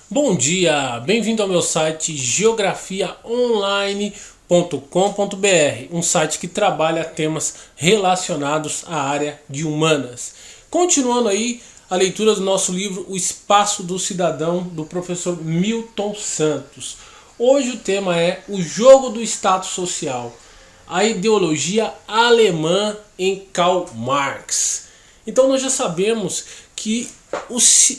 Bom dia, bem-vindo ao meu site geografiaonline.com.br, um site que trabalha temas relacionados à área de humanas. Continuando aí a leitura do nosso livro O Espaço do Cidadão, do professor Milton Santos. Hoje o tema é o jogo do status social, a ideologia alemã em Karl Marx. Então nós já sabemos que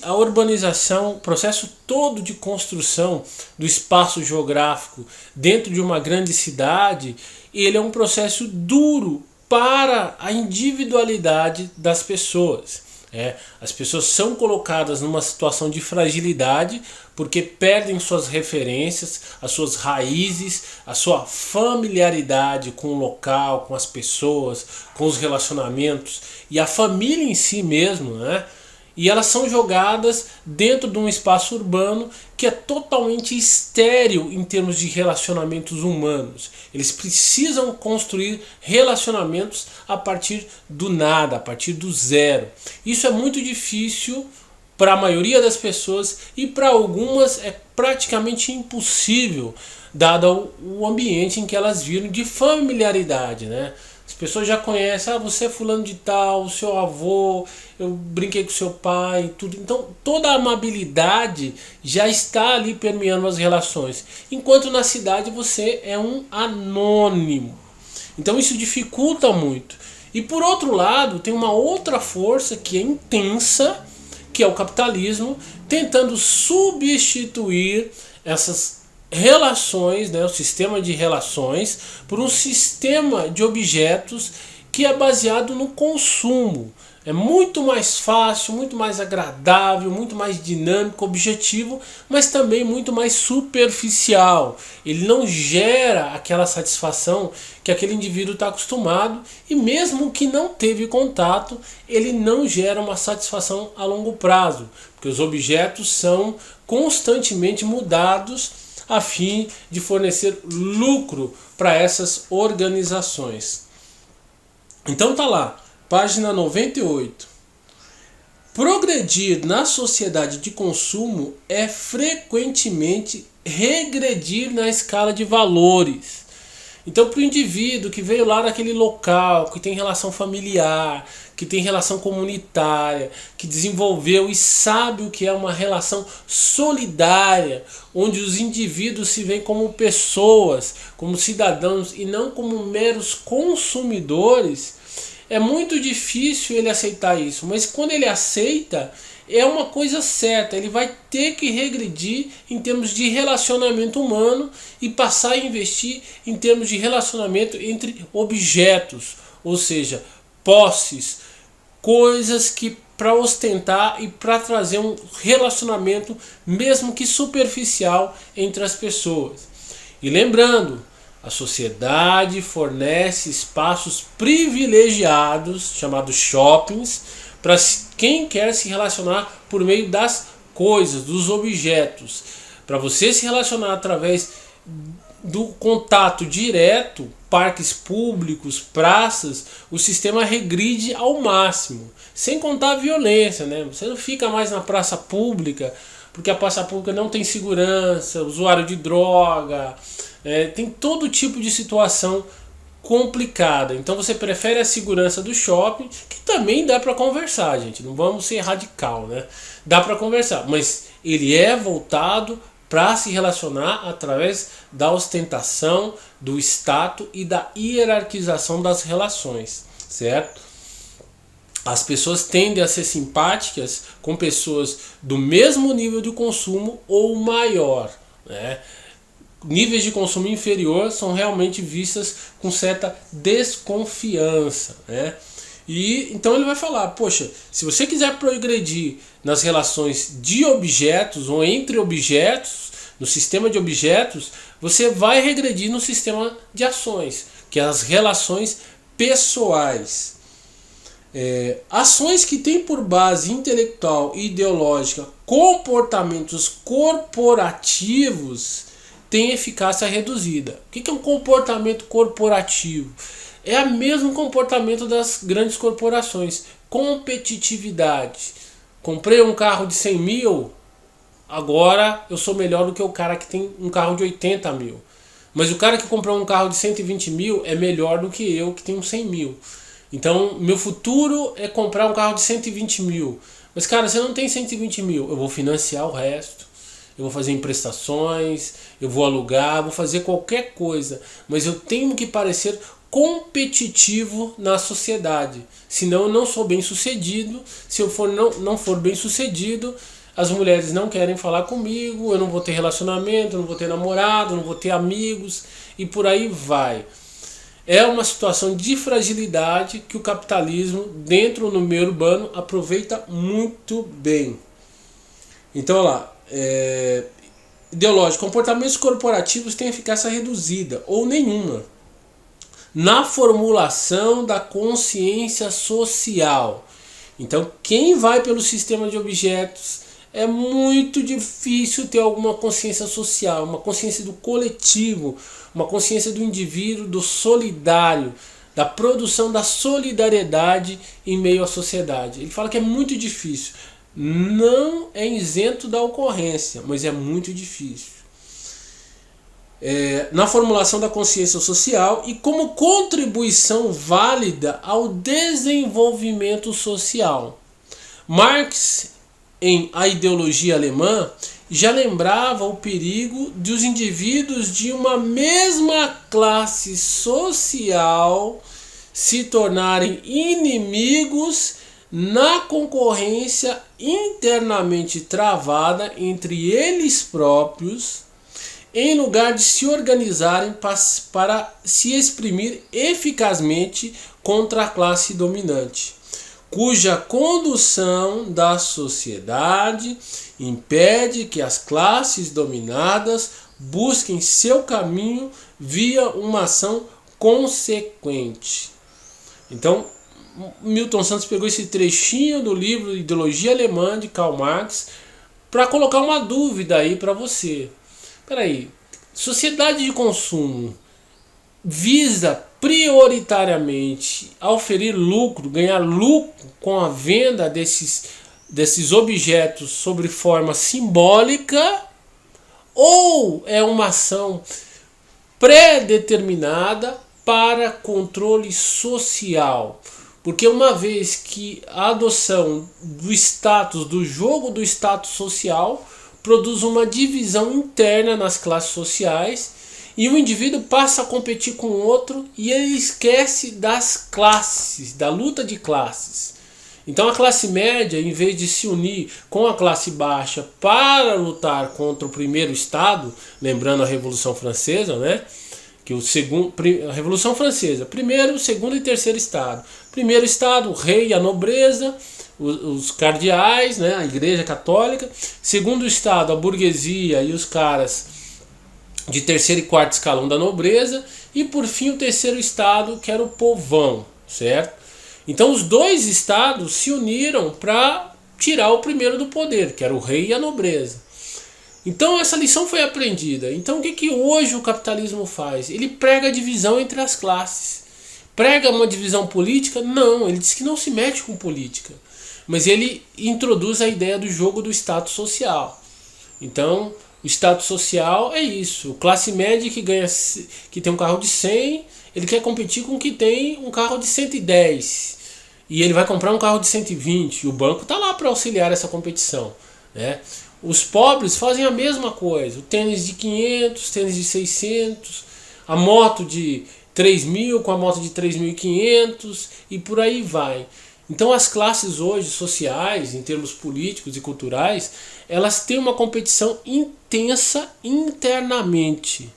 a urbanização, o processo todo de construção do espaço geográfico dentro de uma grande cidade, ele é um processo duro para a individualidade das pessoas. As pessoas são colocadas numa situação de fragilidade porque perdem suas referências, as suas raízes, a sua familiaridade com o local, com as pessoas, com os relacionamentos e a família em si mesmo, né? E elas são jogadas dentro de um espaço urbano que é totalmente estéril em termos de relacionamentos humanos. Eles precisam construir relacionamentos a partir do nada, a partir do zero. Isso é muito difícil para a maioria das pessoas e para algumas é praticamente impossível, dado o ambiente em que elas viram de familiaridade, né? As pessoas já conhecem, você é fulano de tal, o seu avô, eu brinquei com seu pai, tudo. Então toda a amabilidade já está ali permeando as relações. Enquanto na cidade você é um anônimo. Então isso dificulta muito. E por outro lado, tem uma outra força que é intensa, que é o capitalismo, tentando substituir essas relações, né, o sistema de relações, por um sistema de objetos que é baseado no consumo. É muito mais fácil, muito mais agradável, muito mais dinâmico, objetivo, mas também muito mais superficial. Ele não gera aquela satisfação que aquele indivíduo está acostumado e mesmo que não teve contato, ele não gera uma satisfação a longo prazo, porque os objetos são constantemente mudados a fim de fornecer lucro para essas organizações. Então tá lá, página 98. Progredir na sociedade de consumo é frequentemente regredir na escala de valores. Então, para o indivíduo que veio lá daquele local, que tem relação familiar, que tem relação comunitária, que desenvolveu e sabe o que é uma relação solidária, onde os indivíduos se veem como pessoas, como cidadãos e não como meros consumidores, é muito difícil ele aceitar isso. Mas quando ele aceita, é uma coisa certa, ele vai ter que regredir em termos de relacionamento humano e passar a investir em termos de relacionamento entre objetos, ou seja, posses, coisas que para ostentar e para trazer um relacionamento, mesmo que superficial, entre as pessoas. E lembrando, a sociedade fornece espaços privilegiados, chamados shoppings, para quem quer se relacionar por meio das coisas, dos objetos. Para você se relacionar através do contato direto, parques públicos, praças, o sistema regride ao máximo. Sem contar a violência, né? Você não fica mais na praça pública, porque a praça pública não tem segurança, usuário de droga, tem todo tipo de situação complicada. Então você prefere a segurança do shopping, que também dá para conversar, gente. Não vamos ser radical, né? Dá para conversar, mas ele é voltado para se relacionar através da ostentação, do status e da hierarquização das relações, certo? As pessoas tendem a ser simpáticas com pessoas do mesmo nível de consumo ou maior, né? Níveis de consumo inferior são realmente vistas com certa desconfiança, né? E então ele vai falar, poxa, se você quiser progredir nas relações de objetos ou entre objetos, no sistema de objetos, você vai regredir no sistema de ações, que é as relações pessoais. Ações que têm por base intelectual e ideológica comportamentos corporativos têm eficácia reduzida. O que é um comportamento corporativo? É o mesmo comportamento das grandes corporações. Competitividade. Comprei um carro de 100 mil, agora eu sou melhor do que o cara que tem um carro de 80 mil. Mas o cara que comprou um carro de 120 mil é melhor do que eu que tenho 100 mil. Então, meu futuro é comprar um carro de 120 mil. Mas, cara, você não tem 120 mil. Eu vou financiar o resto. Eu vou fazer em prestações. Eu vou alugar. Vou fazer qualquer coisa. Mas eu tenho que parecer competitivo na sociedade. Senão eu não sou bem sucedido. Se eu não for bem sucedido, as mulheres não querem falar comigo. Eu não vou ter relacionamento, eu não vou ter namorado, eu não vou ter amigos. E por aí vai. É uma situação de fragilidade que o capitalismo, dentro do meio urbano, aproveita muito bem. Então, olha lá, ideológico, comportamentos corporativos têm eficácia reduzida ou nenhuma na formulação da consciência social. Então, quem vai pelo sistema de objetos é muito difícil ter alguma consciência social, uma consciência do coletivo, uma consciência do indivíduo, do solidário, da produção da solidariedade em meio à sociedade. Ele fala que é muito difícil. Não é isento da ocorrência, mas é muito difícil. Na formulação da consciência social e como contribuição válida ao desenvolvimento social. Marx, em A Ideologia Alemã, já lembrava o perigo de os indivíduos de uma mesma classe social se tornarem inimigos na concorrência internamente travada entre eles próprios, em lugar de se organizarem para se exprimir eficazmente contra a classe dominante, cuja condução da sociedade impede que as classes dominadas busquem seu caminho via uma ação consequente. Então, Milton Santos pegou esse trechinho do livro Ideologia Alemã de Karl Marx para colocar uma dúvida aí para você. Peraí, sociedade de consumo visa prioritariamente oferir lucro, ganhar lucro com a venda desses objetos sobre forma simbólica, ou é uma ação pré-determinada para controle social? Porque uma vez que a adoção do status, do jogo do status social, produz uma divisão interna nas classes sociais e o indivíduo passa a competir com o outro e ele esquece das classes, da luta de classes. Então a classe média, em vez de se unir com a classe baixa para lutar contra o primeiro Estado, lembrando a Revolução Francesa, né? Que a Revolução Francesa, primeiro, segundo e terceiro Estado. Primeiro Estado, o rei e a nobreza, os cardeais, né, a Igreja Católica. Segundo Estado, a burguesia e os caras de terceiro e quarto escalão da nobreza. E por fim o terceiro Estado, que era o povão, certo? Então os dois estados se uniram para tirar o primeiro do poder, que era o rei e a nobreza. Então essa lição foi aprendida. Então o que hoje o capitalismo faz? Ele prega a divisão entre as classes. Prega uma divisão política? Não, ele diz que não se mete com política. Mas ele introduz a ideia do jogo do status social. Então o status social é isso. Classe média que tem um carro de 100, ele quer competir com o que tem um carro de 110. E ele vai comprar um carro de 120. E o banco está lá para auxiliar essa competição, né? Os pobres fazem a mesma coisa. O tênis de 500, tênis de 600, a moto de 3.000 com a moto de 3.500 e por aí vai. Então as classes hoje sociais, em termos políticos e culturais, elas têm uma competição intensa internamente.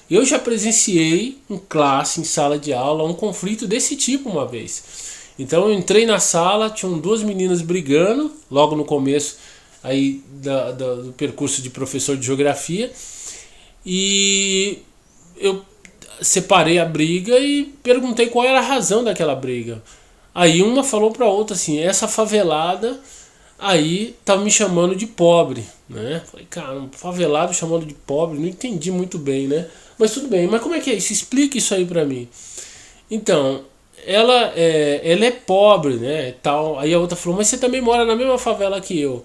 Eu já presenciei em classe, em sala de aula, um conflito desse tipo uma vez. Então eu entrei na sala, tinham duas meninas brigando, logo no começo aí do percurso de professor de geografia, e eu separei a briga e perguntei qual era a razão daquela briga. Aí uma falou para outra assim: essa favelada aí tá me chamando de pobre, né? Falei, cara, um favelado chamando de pobre, não entendi muito bem, né? Mas tudo bem, mas como é que é isso? Explica isso aí para mim. Então, ela é pobre, né? Tal. Aí a outra falou: mas você também mora na mesma favela que eu.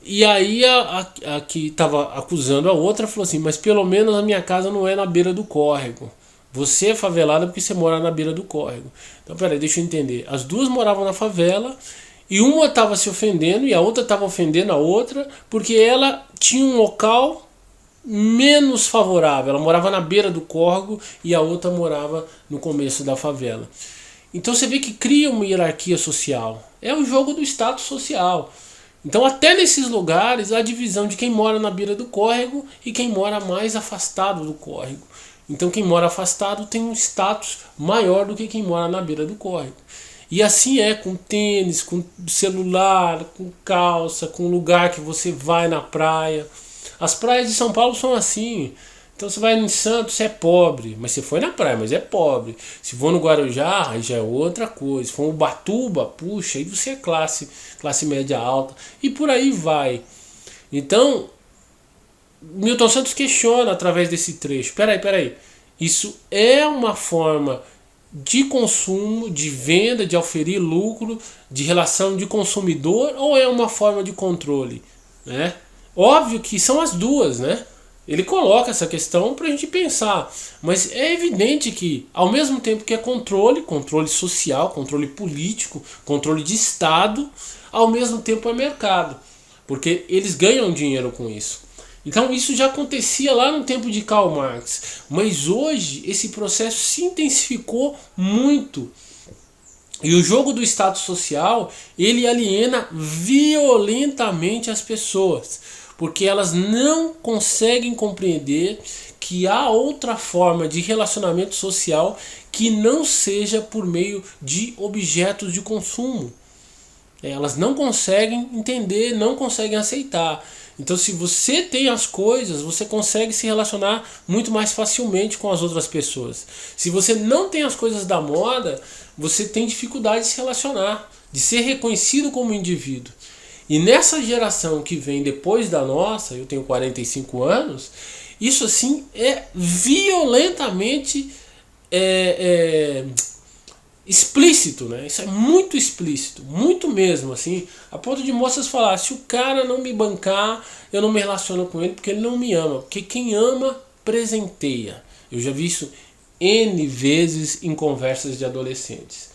E aí a que estava acusando a outra falou assim, mas pelo menos a minha casa não é na beira do córrego. Você é favelada porque você mora na beira do córrego. Então peraí, deixa eu entender. As duas moravam na favela e uma estava se ofendendo e a outra estava ofendendo a outra porque ela tinha um local menos favorável. Ela morava na beira do córrego e a outra morava no começo da favela. Então você vê que cria uma hierarquia social. É o jogo do status social. Então até nesses lugares há a divisão de quem mora na beira do córrego e quem mora mais afastado do córrego. Então quem mora afastado tem um status maior do que quem mora na beira do córrego. E assim é com tênis, com celular, com calça, com lugar que você vai na praia. As praias de São Paulo são assim. Então você vai em Santos, você é pobre, mas você foi na praia, mas é pobre. Se for no Guarujá, aí já é outra coisa. Se for no Ubatuba, puxa, aí você é classe média alta. E por aí vai. Então, Milton Santos questiona através desse trecho. Peraí. Isso é uma forma de consumo, de venda, de oferir lucro, de relação de consumidor, ou é uma forma de controle? Né? Óbvio que são as duas, né? Ele coloca essa questão para a gente pensar, mas é evidente que ao mesmo tempo que é controle social, controle político, controle de Estado, ao mesmo tempo é mercado, porque eles ganham dinheiro com isso. Então isso já acontecia lá no tempo de Karl Marx, mas hoje esse processo se intensificou muito. E o jogo do status social, ele aliena violentamente as pessoas, porque elas não conseguem compreender que há outra forma de relacionamento social que não seja por meio de objetos de consumo. Elas não conseguem entender, não conseguem aceitar. Então se você tem as coisas, você consegue se relacionar muito mais facilmente com as outras pessoas. Se você não tem as coisas da moda, você tem dificuldade de se relacionar, de ser reconhecido como indivíduo. E nessa geração que vem depois da nossa, eu tenho 45 anos, isso assim é violentamente explícito, né? Isso é muito explícito, muito mesmo, assim, a ponto de moças falar, se o cara não me bancar, eu não me relaciono com ele porque ele não me ama, porque quem ama presenteia. Eu já vi isso N vezes em conversas de adolescentes.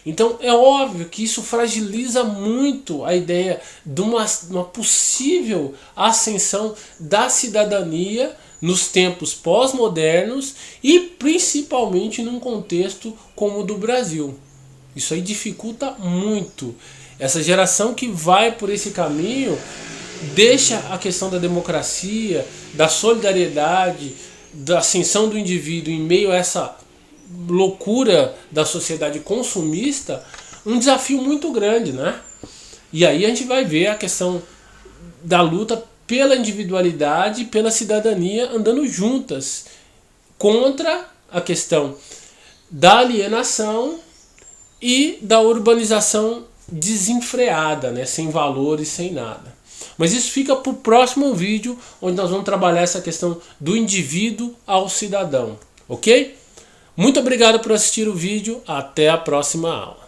Então é óbvio que isso fragiliza muito a ideia de uma possível ascensão da cidadania nos tempos pós-modernos e principalmente num contexto como o do Brasil. Isso aí dificulta muito. Essa geração que vai por esse caminho deixa a questão da democracia, da solidariedade, da ascensão do indivíduo em meio a essa loucura da sociedade consumista um desafio muito grande, né? E aí a gente vai ver a questão da luta pela individualidade e pela cidadania andando juntas contra a questão da alienação e da urbanização desenfreada, né? Sem valores, sem nada. Mas isso fica para o próximo vídeo, onde nós vamos trabalhar essa questão do indivíduo ao cidadão, ok? Muito obrigado por assistir o vídeo, até a próxima aula.